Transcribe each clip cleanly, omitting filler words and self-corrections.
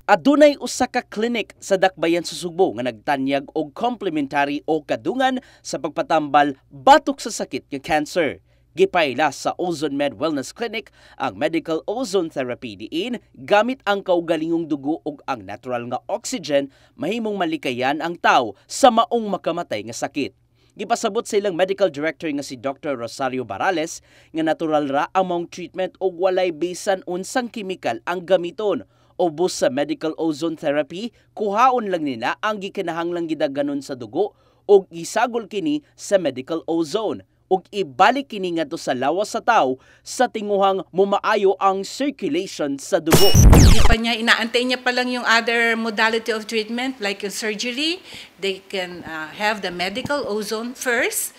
Adunay usa ka clinic sa Dakbayan sa Subo nga nagtanyag og complementary o kadungan sa pagpatambal batok sa sakit nga cancer. Gipayla sa Ozone Med Wellness Clinic ang medical ozone therapy diin gamit ang kaugalingong dugo ug ang natural nga oxygen mahimong malikayan ang tawo sa maong makamatay nga sakit. Gipasabot sa ilang medical director nga si Dr. Rosario Barales nga natural ra ang maong treatment ug walay bisan unsang kimikal ang gamiton. Ubos sa medical ozone therapy, kuhaon lang nila ang gikinahanglang gidaganon sa dugo ug isagol kini sa medical ozone ug ibalik kini ngadto sa lawas sa tawo sa tinguhang mumaayo ang circulation sa dugo. Hindi pa niya, inaantay niya pa lang yung other modality of treatment like yung surgery. They can have the medical ozone first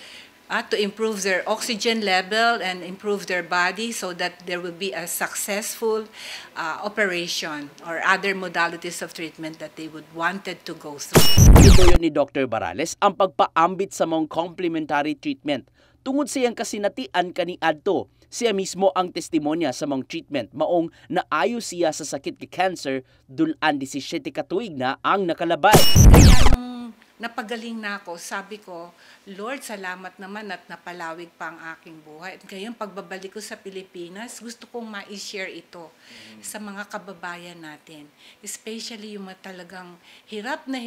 to improve their oxygen level and improve their body so that there will be a successful operation or other modalities of treatment that they would wanted to go through. Ito yun ni Dr. Barales ang pagpaambit sa mga complementary treatment. Tungod siyang kasinatian kaniadto, siya mismo ang testimonya sa mga treatment maong naayo siya sa sakit nga cancer dulan 17 ka tuig na ang nakalabay. Kaya nung napagaling na ako, sabi ko, Lord, salamat naman at napalawig pa ang aking buhay. At ngayon, pagbabalik ko sa Pilipinas, gusto kong ma-share ito sa mga kababayan natin. Especially yung talagang hirap na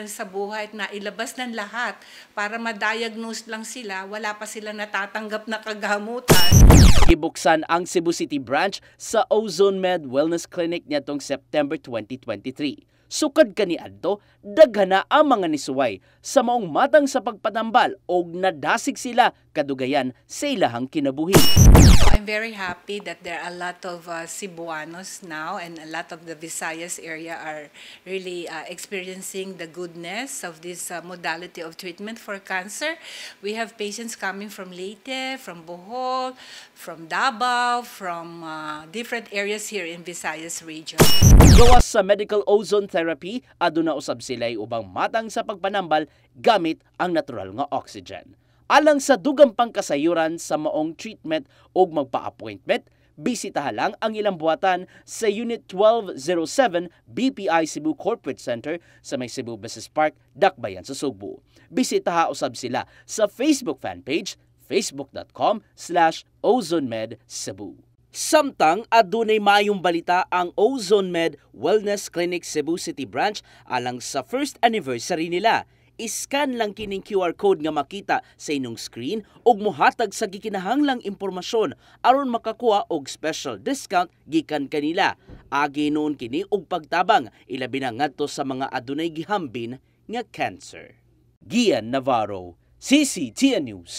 sa buhay at nailabas ng lahat para ma-diagnose lang sila, wala pa sila natatanggap na kagamutan. Ibuksan ang Cebu City branch sa Ozone Med Wellness Clinic nitong September 2023. Sukad kaniadto, daghana ang mga nisuway sa maong matang sa pagpatambal og nadasig sila kadugayan sa ilahang kinabuhi. I'm very happy that there are a lot of Cebuanos now and a lot of the Visayas area are really experiencing the goodness of this modality of treatment for cancer. We have patients coming from Leyte, from Bohol, from Davao, from different areas here in Visayas region. Gawas sa medical ozone therapy, aduna usab sila'y ubang matang sa pagpanambal gamit ang natural nga oxygen. Alang sa dugang pangkasayuran sa maong treatment o magpa-appointment, bisitaha lang ang ilang buhatan sa Unit 1207 BPI Cebu Corporate Center sa may Cebu Business Park, Dakbayan sa Subo. Bisitaha usab sila sa Facebook fanpage facebook.com/OzoneMedCebu. Samtang adunay mayong balita ang Ozone Med Wellness Clinic Cebu City Branch alang sa first anniversary nila. Iscan lang kining QR code nga makita sa inyong screen ug mohatag sa gikinahanglang impormasyon aron makakuha og special discount gikan kanila. Agi noon kini og pagtabang ilabi na ngadto sa mga adunay gihambin nga cancer. Gian Navarro, CCTN News.